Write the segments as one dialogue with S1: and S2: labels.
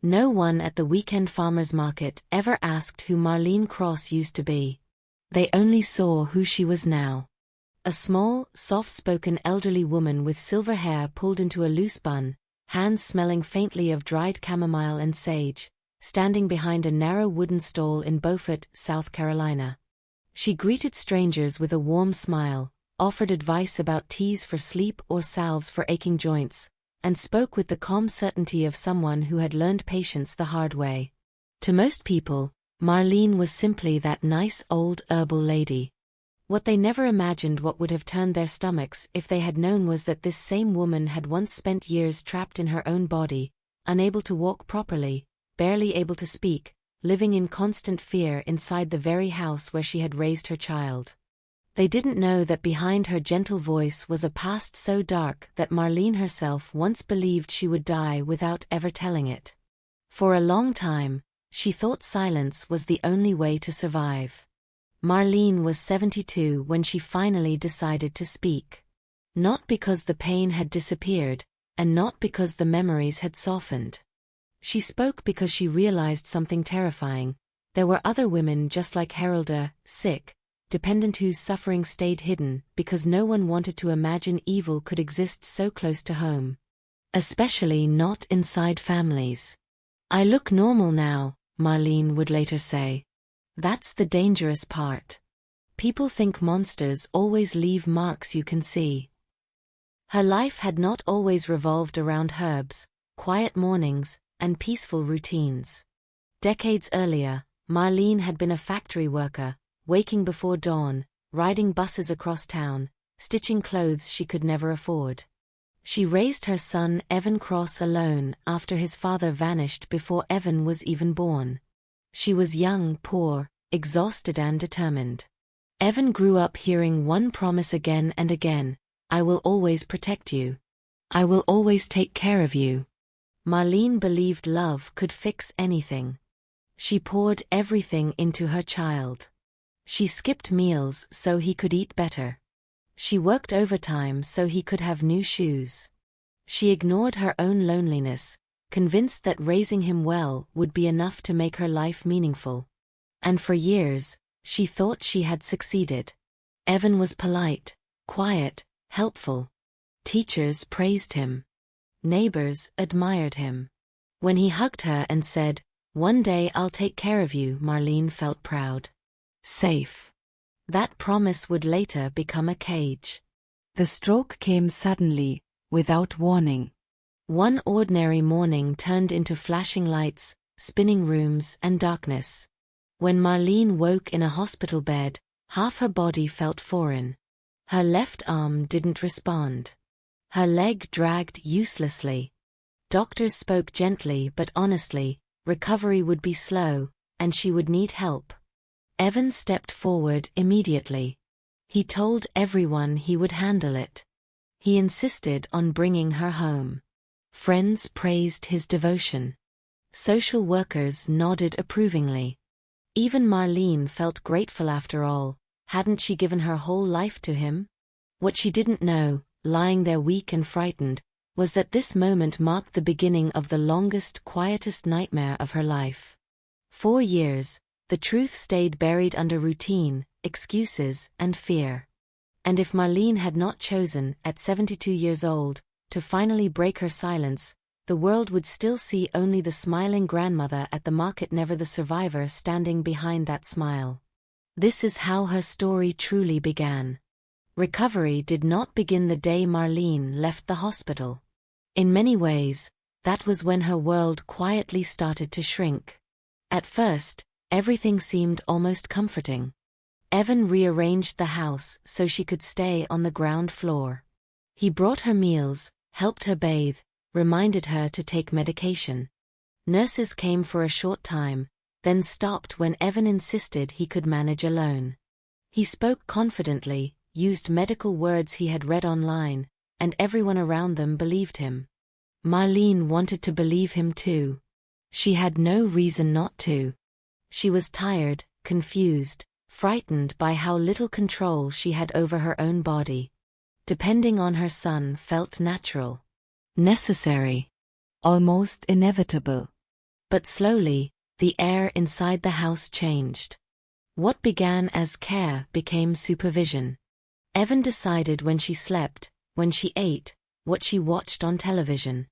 S1: No one at the weekend farmers market ever asked who Marlene Cross used to be. They only saw who she was now. A small, soft-spoken elderly woman with silver hair pulled into a loose bun, hands smelling faintly of dried chamomile and sage, standing behind a narrow wooden stall in Beaufort, South Carolina. She greeted strangers with a warm smile, offered advice about teas for sleep or salves for aching joints, and spoke with the calm certainty of someone who had learned patience the hard way. To most people, Marlene was simply that nice old herbal lady. What they never imagined what would have turned their stomachs if they had known was that this same woman had once spent years trapped in her own body, unable to walk properly, barely able to speak, living in constant fear inside the very house where she had raised her child. They didn't know that behind her gentle voice was a past so dark that Marlene herself once believed she would die without ever telling it. For a long time, she thought silence was the only way to survive. Marlene was 72 when she finally decided to speak. Not because the pain had disappeared, and not because the memories had softened. She spoke because she realized something terrifying. There were other women just like Herelda, sick, dependent, whose suffering stayed hidden because no one wanted to imagine evil could exist so close to home. Especially not inside families. "I look normal now," Marlene would later say. "That's the dangerous part. People think monsters always leave marks you can see." Her life had not always revolved around herbs, quiet mornings, and peaceful routines. Decades earlier, Marlene had been a factory worker, waking before dawn, riding buses across town, stitching clothes she could never afford. She raised her son Evan Cross alone after his father vanished before Evan was even born. She was young, poor, exhausted and determined. Evan grew up hearing one promise again and again: "I will always protect you. I will always take care of you." Marlene believed love could fix anything. She poured everything into her child. She skipped meals so he could eat better. She worked overtime so he could have new shoes. She ignored her own loneliness, convinced that raising him well would be enough to make her life meaningful. And for years, she thought she had succeeded. Evan was polite, quiet, helpful. Teachers praised him. Neighbors admired him. When he hugged her and said, "One day I'll take care of you," Marlene felt proud. Safe. That promise would later become a cage. The stroke came suddenly, without warning. One ordinary morning turned into flashing lights, spinning rooms, and darkness. When Marlene woke in a hospital bed, half her body felt foreign. Her left arm didn't respond. Her leg dragged uselessly. Doctors spoke gently but honestly: recovery would be slow, and she would need help. Evan stepped forward immediately. He told everyone he would handle it. He insisted on bringing her home. Friends praised his devotion. Social workers nodded approvingly. Even Marlene felt grateful after all. Hadn't she given her whole life to him? What she didn't know, lying there weak and frightened, was that this moment marked the beginning of the longest, quietest nightmare of her life. 4 years, the truth stayed buried under routine, excuses, and fear. And if Marlene had not chosen, at 72 years old, to finally break her silence, the world would still see only the smiling grandmother at the market, never the survivor standing behind that smile. This is how her story truly began. Recovery did not begin the day Marlene left the hospital. In many ways, that was when her world quietly started to shrink. At first, everything seemed almost comforting. Evan rearranged the house so she could stay on the ground floor. He brought her meals, helped her bathe, reminded her to take medication. Nurses came for a short time, then stopped when Evan insisted he could manage alone. He spoke confidently, used medical words he had read online, and everyone around them believed him. Marlene wanted to believe him too. She had no reason not to. She was tired, confused, frightened by how little control she had over her own body. Depending on her son felt natural, necessary, almost inevitable. But slowly, the air inside the house changed. What began as care became supervision. Evan decided when she slept, when she ate, what she watched on television.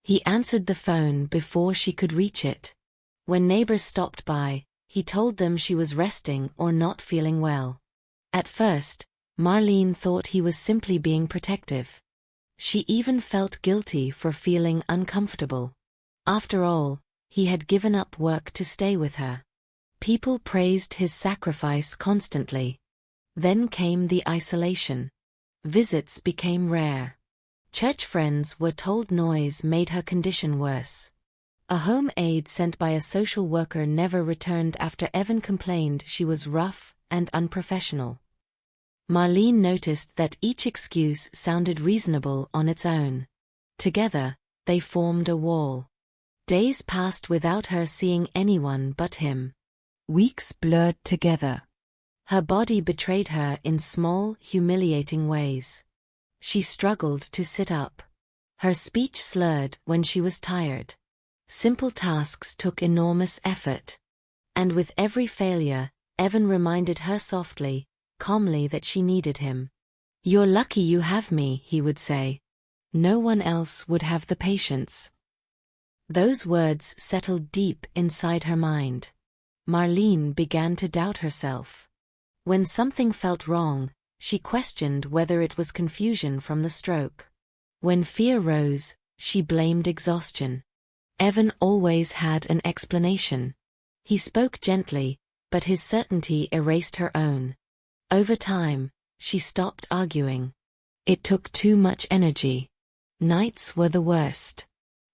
S1: He answered the phone before she could reach it. When neighbors stopped by, he told them she was resting or not feeling well. At first, Marlene thought he was simply being protective. She even felt guilty for feeling uncomfortable. After all, he had given up work to stay with her. People praised his sacrifice constantly. Then came the isolation. Visits became rare. Church friends were told noise made her condition worse. A home aide sent by a social worker never returned after Evan complained she was rough and unprofessional. Marlene noticed that each excuse sounded reasonable on its own. Together, they formed a wall. Days passed without her seeing anyone but him. Weeks blurred together. Her body betrayed her in small, humiliating ways. She struggled to sit up. Her speech slurred when she was tired. Simple tasks took enormous effort. And with every failure, Evan reminded her softly, calmly that she needed him. "You're lucky you have me," he would say. "No one else would have the patience." Those words settled deep inside her mind. Marlene began to doubt herself. When something felt wrong, she questioned whether it was confusion from the stroke. When fear rose, she blamed exhaustion. Evan always had an explanation. He spoke gently, but his certainty erased her own. Over time, she stopped arguing. It took too much energy. Nights were the worst.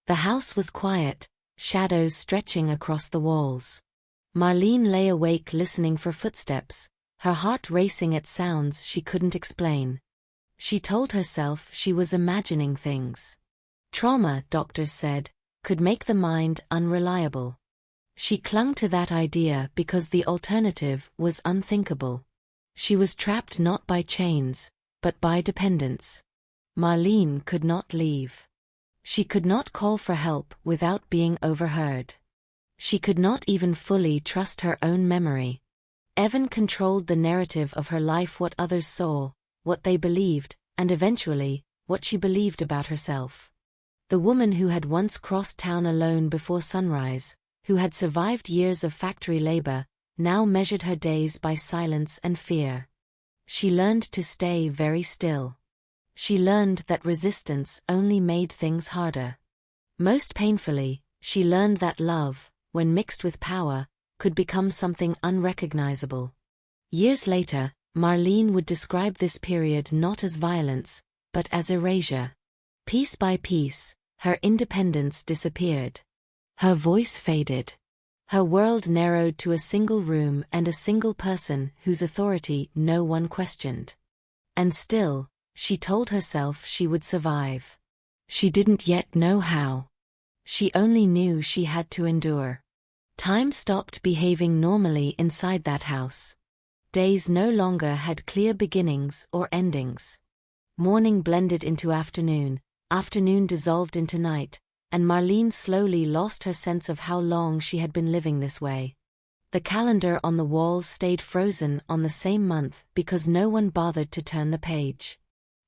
S1: The house was quiet, shadows stretching across the walls. Marlene lay awake listening for footsteps, her heart racing at sounds she couldn't explain. She told herself she was imagining things. Trauma, doctors said, could make the mind unreliable. She clung to that idea because the alternative was unthinkable. She was trapped not by chains, but by dependence. Marlene could not leave. She could not call for help without being overheard. She could not even fully trust her own memory. Evan controlled the narrative of her life, what others saw, what they believed, and eventually, what she believed about herself. The woman who had once crossed town alone before sunrise, who had survived years of factory labor, now measured her days by silence and fear. She learned to stay very still. She learned that resistance only made things harder. Most painfully, she learned that love, when mixed with power, could become something unrecognizable. Years later, Marlene would describe this period not as violence, but as erasure. Piece by piece, her independence disappeared. Her voice faded. Her world narrowed to a single room and a single person whose authority no one questioned. And still, she told herself she would survive. She didn't yet know how. She only knew she had to endure. Time stopped behaving normally inside that house. Days no longer had clear beginnings or endings. Morning blended into afternoon, afternoon dissolved into night, and Marlene slowly lost her sense of how long she had been living this way. The calendar on the wall stayed frozen on the same month because no one bothered to turn the page.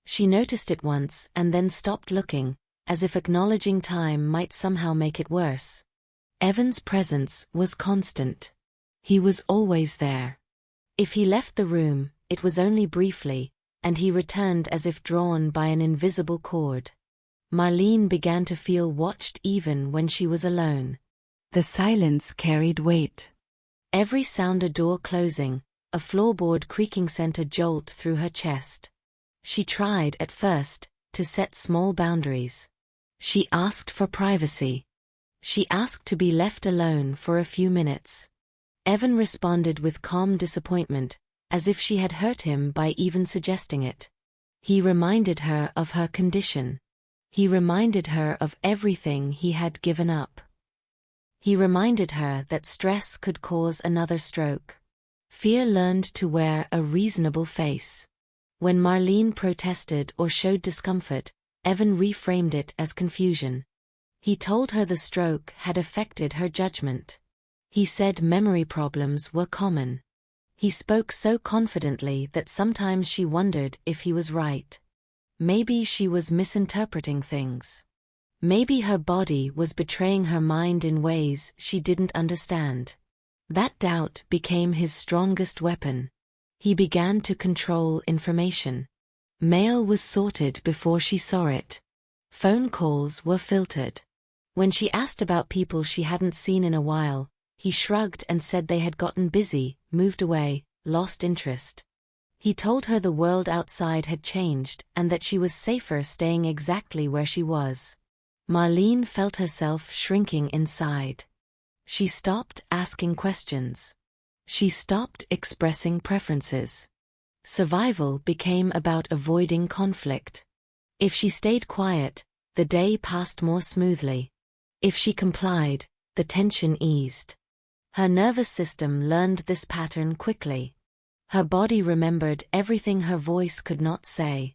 S1: She noticed it once and then stopped looking, as if acknowledging time might somehow make it worse. Evan's presence was constant. He was always there. If he left the room, it was only briefly, and he returned as if drawn by an invisible cord. Marlene began to feel watched even when she was alone. The silence carried weight. Every sound, a door closing, a floorboard creaking, sent a jolt through her chest. She tried, at first, to set small boundaries. She asked for privacy. She asked to be left alone for a few minutes. Evan responded with calm disappointment, as if she had hurt him by even suggesting it. He reminded her of her condition. He reminded her of everything he had given up. He reminded her that stress could cause another stroke. Fear learned to wear a reasonable face. When Marlene protested or showed discomfort, Evan reframed it as confusion. He told her the stroke had affected her judgment. He said memory problems were common. He spoke so confidently that sometimes she wondered if he was right. Maybe she was misinterpreting things. Maybe her body was betraying her mind in ways she didn't understand. That doubt became his strongest weapon. He began to control information. Mail was sorted before she saw it. Phone calls were filtered. When she asked about people she hadn't seen in a while, he shrugged and said they had gotten busy, moved away, lost interest. He told her the world outside had changed and that she was safer staying exactly where she was. Marlene felt herself shrinking inside. She stopped asking questions. She stopped expressing preferences. Survival became about avoiding conflict. If she stayed quiet, the day passed more smoothly. If she complied, the tension eased. Her nervous system learned this pattern quickly. Her body remembered everything her voice could not say.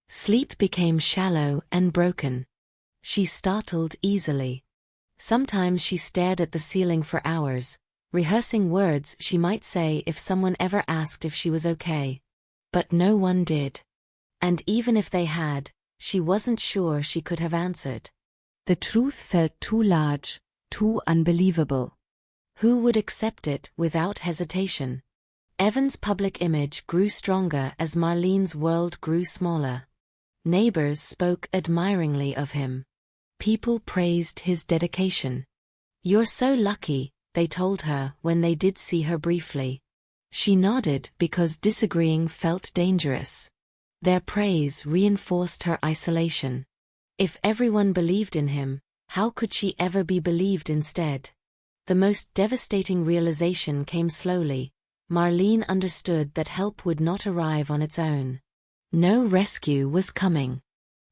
S1: Sleep became shallow and broken. She startled easily. Sometimes she stared at the ceiling for hours, rehearsing words she might say if someone ever asked if she was okay. But no one did. And even if they had, she wasn't sure she could have answered. The truth felt too large, too unbelievable. Who would accept it without hesitation? Evan's public image grew stronger as Marlene's world grew smaller. Neighbors spoke admiringly of him. People praised his dedication. "You're so lucky," they told her when they did see her briefly. She nodded because disagreeing felt dangerous. Their praise reinforced her isolation. If everyone believed in him, how could she ever be believed instead? The most devastating realization came slowly. Marlene understood that help would not arrive on its own. No rescue was coming.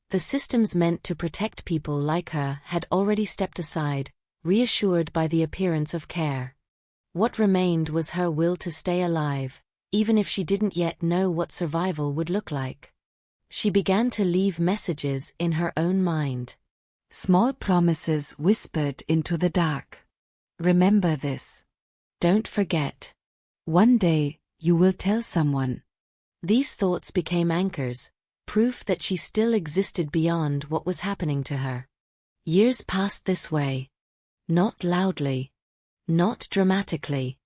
S1: The systems meant to protect people like her had already stepped aside, reassured by the appearance of care. What remained was her will to stay alive, even if she didn't yet know what survival would look like. She began to leave messages in her own mind. Small promises whispered into the dark. "Remember this. Don't forget. One day, you will tell someone." These thoughts became anchors, proof that she still existed beyond what was happening to her. Years passed this way. Not loudly. Not dramatically.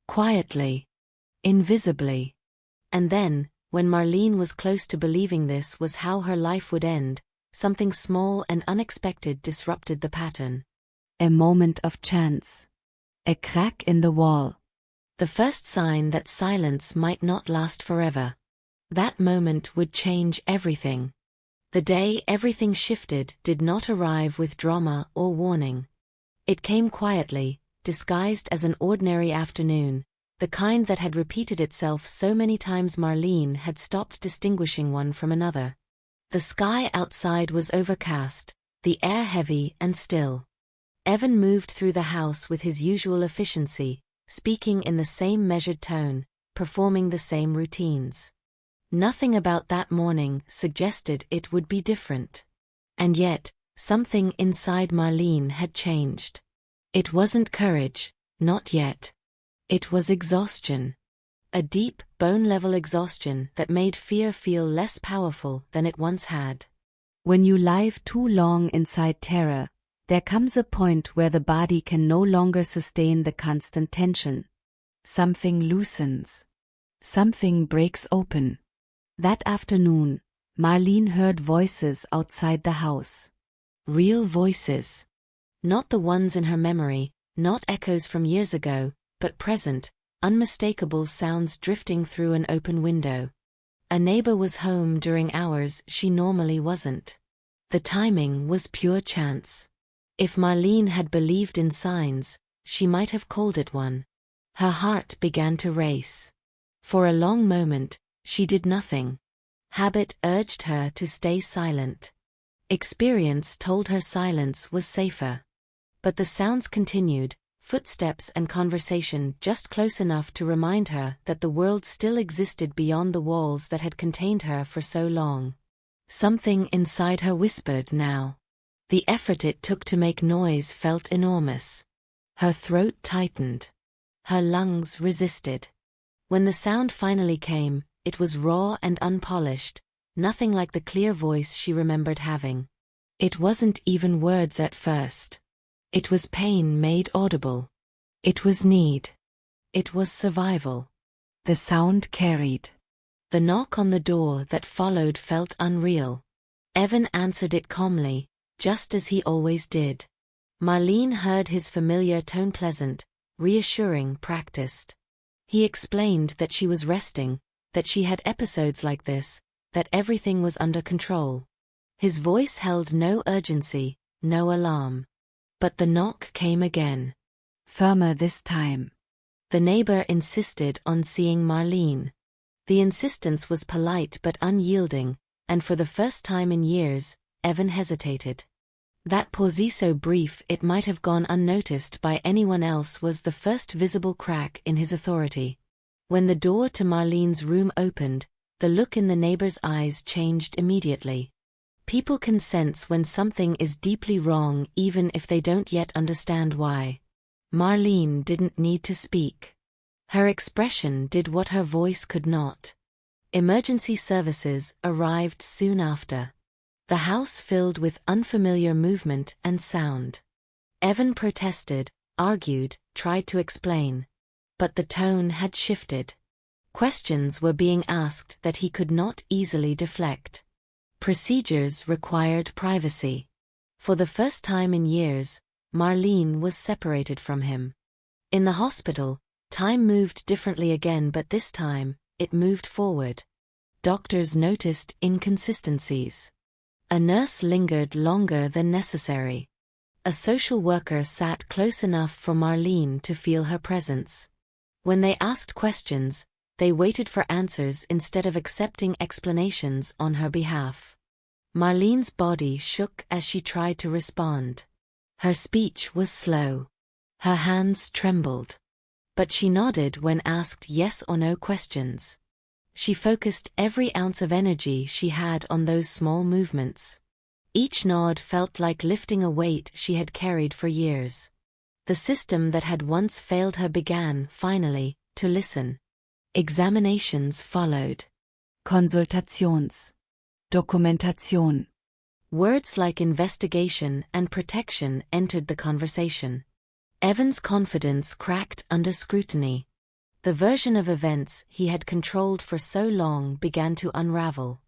S1: Quietly. Invisibly. And then, when Marlene was close to believing this was how her life would end, something small and unexpected disrupted the pattern. A moment of chance. A crack in the wall. The first sign that silence might not last forever. That moment would change everything. The day everything shifted did not arrive with drama or warning. It came quietly, disguised as an ordinary afternoon, the kind that had repeated itself so many times Marlene had stopped distinguishing one from another. The sky outside was overcast, the air heavy and still. Evan moved through the house with his usual efficiency, speaking in the same measured tone, performing the same routines. Nothing about that morning suggested it would be different. And yet, something inside Marlene had changed. It wasn't courage, not yet. It was exhaustion. A deep, bone-level exhaustion that made fear feel less powerful than it once had. When you live too long inside terror, there comes a point where the body can no longer sustain the constant tension. Something loosens. Something breaks open. That afternoon, Marlene heard voices outside the house. Real voices. Not the ones in her memory, not echoes from years ago, but present, unmistakable sounds drifting through an open window. A neighbor was home during hours she normally wasn't. The timing was pure chance. If Marlene had believed in signs, she might have called it one. Her heart began to race. For a long moment, she did nothing. Habit urged her to stay silent. Experience told her silence was safer. But the sounds continued, footsteps and conversation just close enough to remind her that the world still existed beyond the walls that had contained her for so long. Something inside her whispered now. The effort it took to make noise felt enormous. Her throat tightened. Her lungs resisted. When the sound finally came, it was raw and unpolished, nothing like the clear voice she remembered having. It wasn't even words at first. It was pain made audible. It was need. It was survival. The sound carried. The knock on the door that followed felt unreal. Evan answered it calmly, just as he always did. Marlene heard his familiar tone, pleasant, reassuring, practiced. He explained that she was resting, that she had episodes like this, that everything was under control. His voice held no urgency, no alarm. But the knock came again. Firmer this time. The neighbor insisted on seeing Marlene. The insistence was polite but unyielding, and for the first time in years, Evan hesitated. That pause, so brief it might have gone unnoticed by anyone else, was the first visible crack in his authority. When the door to Marlene's room opened, the look in the neighbor's eyes changed immediately. People can sense when something is deeply wrong even if they don't yet understand why. Marlene didn't need to speak. Her expression did what her voice could not. Emergency services arrived soon after. The house filled with unfamiliar movement and sound. Evan protested, argued, tried to explain. But the tone had shifted. Questions were being asked that he could not easily deflect. Procedures required privacy. For the first time in years, Marlene was separated from him. In the hospital, time moved differently again, but this time, it moved forward. Doctors noticed inconsistencies. A nurse lingered longer than necessary. A social worker sat close enough for Marlene to feel her presence. When they asked questions, they waited for answers instead of accepting explanations on her behalf. Marlene's body shook as she tried to respond. Her speech was slow. Her hands trembled. But she nodded when asked yes or no questions. She focused every ounce of energy she had on those small movements. Each nod felt like lifting a weight she had carried for years. The system that had once failed her began, finally, to listen. Examinations followed. Konsultations. Dokumentation. Words like investigation and protection entered the conversation. Evan's confidence cracked under scrutiny. The version of events he had controlled for so long began to unravel.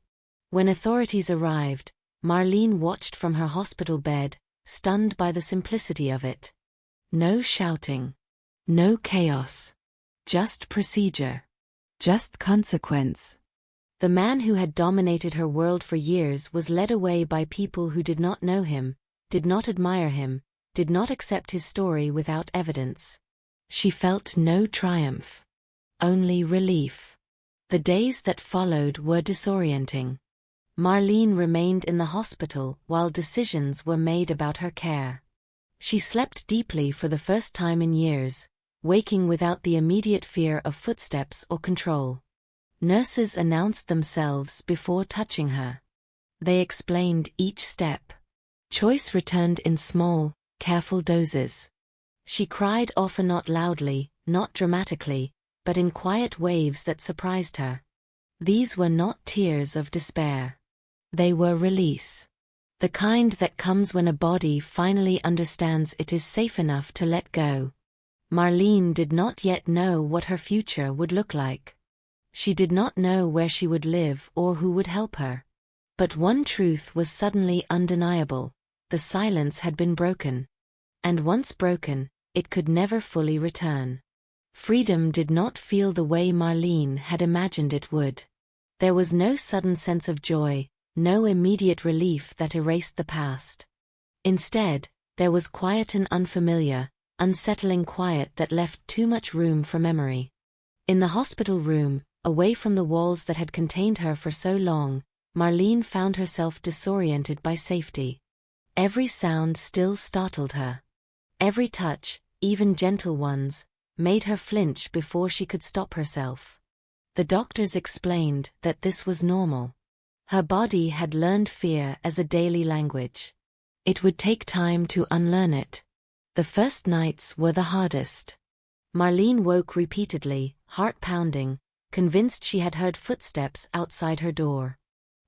S1: When authorities arrived, Marlene watched from her hospital bed, stunned by the simplicity of it. No shouting. No chaos. Just procedure. Just consequence. The man who had dominated her world for years was led away by people who did not know him, did not admire him, did not accept his story without evidence. She felt no triumph. Only relief. The days that followed were disorienting. Marlene remained in the hospital while decisions were made about her care. She slept deeply for the first time in years, waking without the immediate fear of footsteps or control. Nurses announced themselves before touching her. They explained each step. Choice returned in small, careful doses. She cried, often not loudly, not dramatically, but in quiet waves that surprised her. These were not tears of despair. They were release. The kind that comes when a body finally understands it is safe enough to let go. Marlene did not yet know what her future would look like. She did not know where she would live or who would help her. But one truth was suddenly undeniable: the silence had been broken. And once broken, it could never fully return. Freedom did not feel the way Marlene had imagined it would. There was no sudden sense of joy, no immediate relief that erased the past. Instead, there was quiet and unfamiliar, unsettling quiet that left too much room for memory. In the hospital room, away from the walls that had contained her for so long, Marlene found herself disoriented by safety. Every sound still startled her. Every touch, even gentle ones, made her flinch before she could stop herself. The doctors explained that this was normal. Her body had learned fear as a daily language. It would take time to unlearn it. The first nights were the hardest. Marlene woke repeatedly, heart pounding, convinced she had heard footsteps outside her door.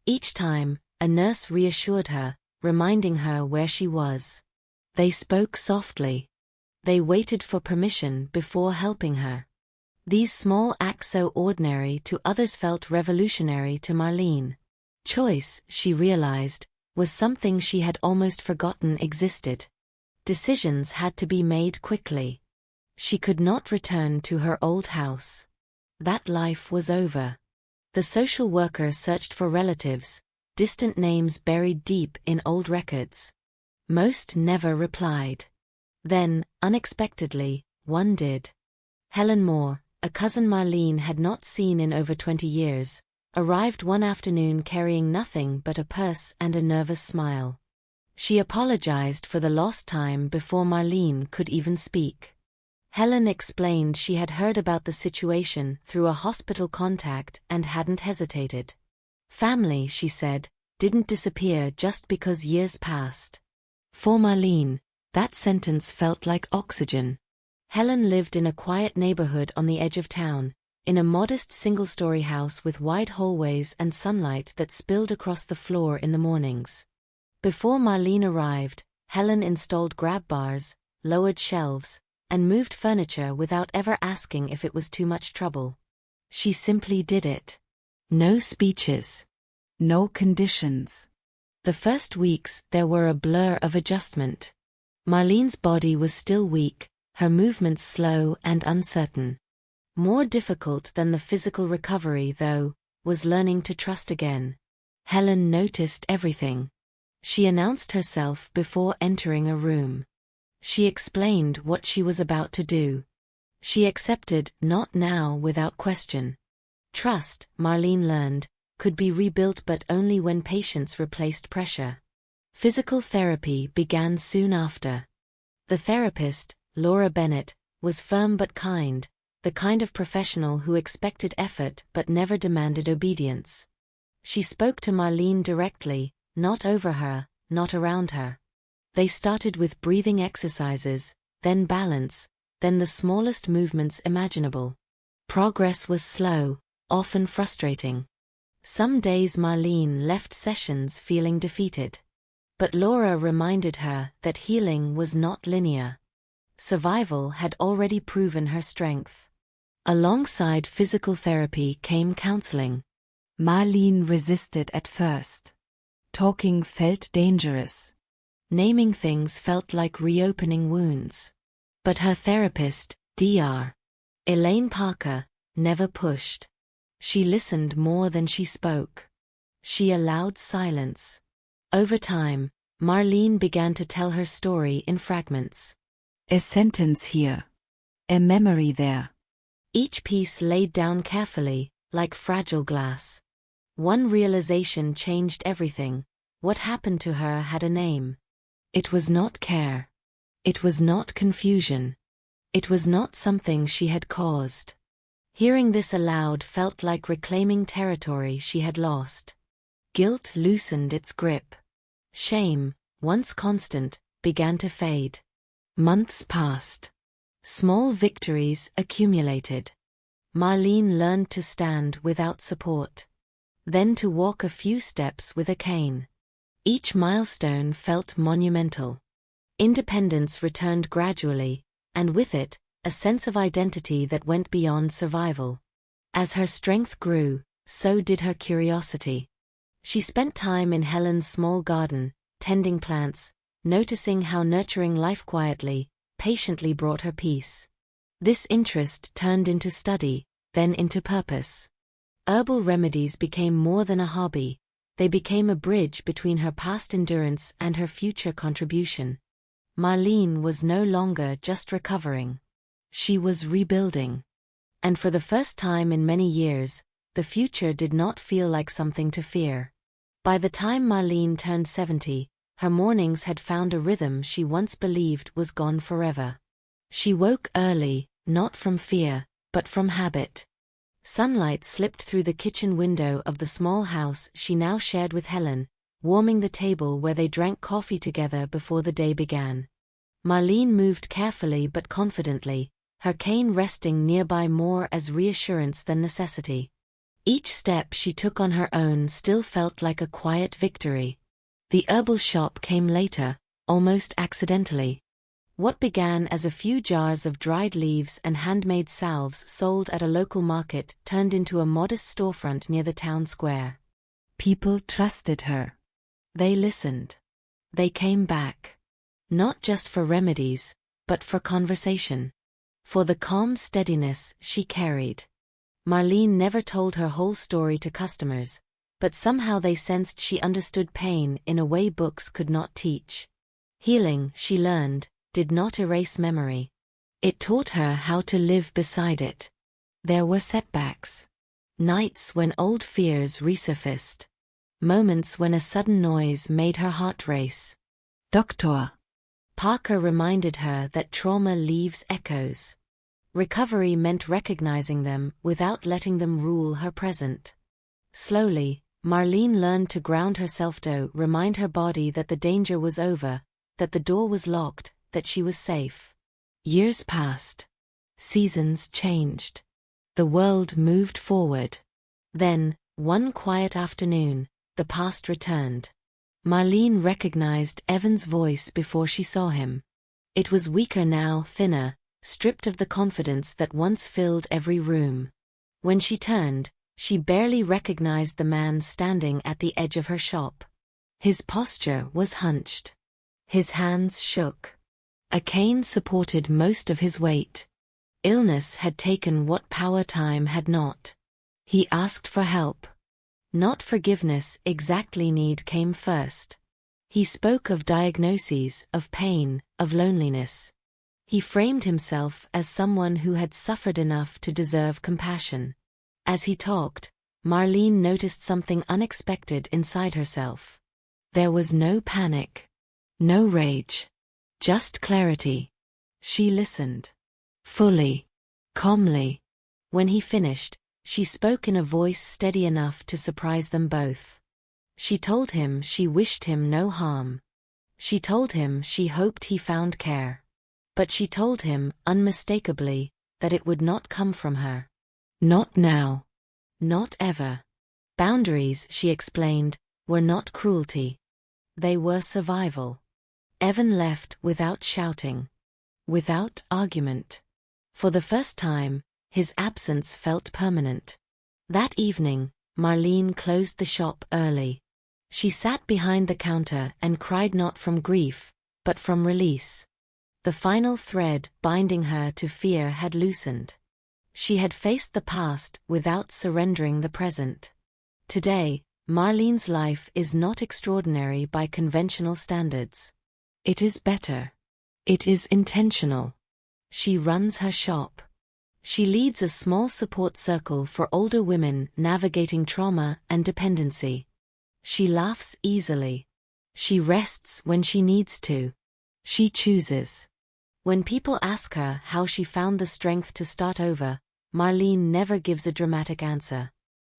S1: Each time, a nurse reassured her, reminding her where she was. They spoke softly. They waited for permission before helping her. These small acts, so ordinary to others, felt revolutionary to Marlene. Choice, she realized, was something she had almost forgotten existed. Decisions had to be made quickly. She could not return to her old house. That life was over. The social worker searched for relatives, distant names buried deep in old records. Most never replied. Then, unexpectedly, one did. Helen Moore, a cousin Marlene had not seen in over 20 years, arrived one afternoon carrying nothing but a purse and a nervous smile. She apologized for the lost time before Marlene could even speak. Helen explained she had heard about the situation through a hospital contact and hadn't hesitated. Family, she said, didn't disappear just because years passed. For Marlene, that sentence felt like oxygen. Helen lived in a quiet neighborhood on the edge of town, in a modest single-story house with wide hallways and sunlight that spilled across the floor in the mornings. Before Marlene arrived, Helen installed grab bars, lowered shelves, and moved furniture without ever asking if it was too much trouble. She simply did it. No speeches. No conditions. The first weeks there were a blur of adjustment. Marlene's body was still weak, her movements slow and uncertain. More difficult than the physical recovery, though, was learning to trust again. Helen noticed everything. She announced herself before entering a room. She explained what she was about to do. She accepted not now without question. Trust, Marlene learned, could be rebuilt but only when patience replaced pressure. Physical therapy began soon after. The therapist, Laura Bennett, was firm but kind, the kind of professional who expected effort but never demanded obedience. She spoke to Marlene directly, not over her, not around her. They started with breathing exercises, then balance, then the smallest movements imaginable. Progress was slow, often frustrating. Some days Marlene left sessions feeling defeated. But Laura reminded her that healing was not linear. Survival had already proven her strength. Alongside physical therapy came counseling. Marlene resisted at first. Talking felt dangerous. Naming things felt like reopening wounds. But her therapist, Dr. Elaine Parker, never pushed. She listened more than she spoke. She allowed silence. Over time, Marlene began to tell her story in fragments. A sentence here. A memory there. Each piece laid down carefully, like fragile glass. One realization changed everything. What happened to her had a name. It was not care. It was not confusion. It was not something she had caused. Hearing this aloud felt like reclaiming territory she had lost. Guilt loosened its grip. Shame, once constant, began to fade. Months passed. Small victories accumulated. Marlene learned to stand without support. Then to walk a few steps with a cane. Each milestone felt monumental. Independence returned gradually, and with it, a sense of identity that went beyond survival. As her strength grew, so did her curiosity. She spent time in Helen's small garden, tending plants, noticing how nurturing life quietly, patiently brought her peace. This interest turned into study, then into purpose. Herbal remedies became more than a hobby. They became a bridge between her past endurance and her future contribution. Marlene was no longer just recovering. She was rebuilding. And for the first time in many years, the future did not feel like something to fear. By the time Marlene turned 70, her mornings had found a rhythm she once believed was gone forever. She woke early, not from fear, but from habit. Sunlight slipped through the kitchen window of the small house she now shared with Helen, warming the table where they drank coffee together before the day began. Marlene moved carefully but confidently, her cane resting nearby more as reassurance than necessity. Each step she took on her own still felt like a quiet victory. The herbal shop came later, almost accidentally. What began as a few jars of dried leaves and handmade salves sold at a local market turned into a modest storefront near the town square. People trusted her. They listened. They came back. Not just for remedies, but for conversation. For the calm steadiness she carried. Marlene never told her whole story to customers, but somehow they sensed she understood pain in a way books could not teach. Healing, she learned, did not erase memory. It taught her how to live beside it. There were setbacks. Nights when old fears resurfaced. Moments when a sudden noise made her heart race. Doctor Parker reminded her that trauma leaves echoes. Recovery meant recognizing them without letting them rule her present. Slowly, Marlene learned to ground herself to remind her body that the danger was over, that the door was locked, that she was safe. Years passed. Seasons changed. The world moved forward. Then, one quiet afternoon, the past returned. Marlene recognized Evan's voice before she saw him. It was weaker now, thinner, stripped of the confidence that once filled every room. When she turned, she barely recognized the man standing at the edge of her shop. His posture was hunched. His hands shook. A cane supported most of his weight. Illness had taken what power time had not. He asked for help. Not forgiveness, exactly need came first. He spoke of diagnoses, of pain, of loneliness. He framed himself as someone who had suffered enough to deserve compassion. As he talked, Marlene noticed something unexpected inside herself. There was no panic. No rage. Just clarity. She listened. Fully. Calmly. When he finished, she spoke in a voice steady enough to surprise them both. She told him she wished him no harm. She told him she hoped he found care. But she told him, unmistakably, that it would not come from her. Not now. Not ever. Boundaries, she explained, were not cruelty. They were survival. Evan left without shouting. Without argument. For the first time, his absence felt permanent. That evening, Marlene closed the shop early. She sat behind the counter and cried not from grief, but from release. The final thread binding her to fear had loosened. She had faced the past without surrendering the present. Today, Marlene's life is not extraordinary by conventional standards. It is better. It is intentional. She runs her shop. She leads a small support circle for older women navigating trauma and dependency. She laughs easily. She rests when she needs to. She chooses. When people ask her how she found the strength to start over, Marlene never gives a dramatic answer.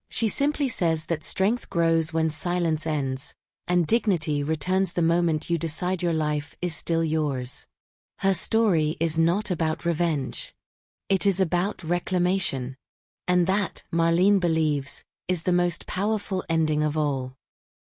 S1: She simply says that strength grows when silence ends, and dignity returns the moment you decide your life is still yours. Her story is not about revenge. It is about reclamation. And that, Marlene believes, is the most powerful ending of all.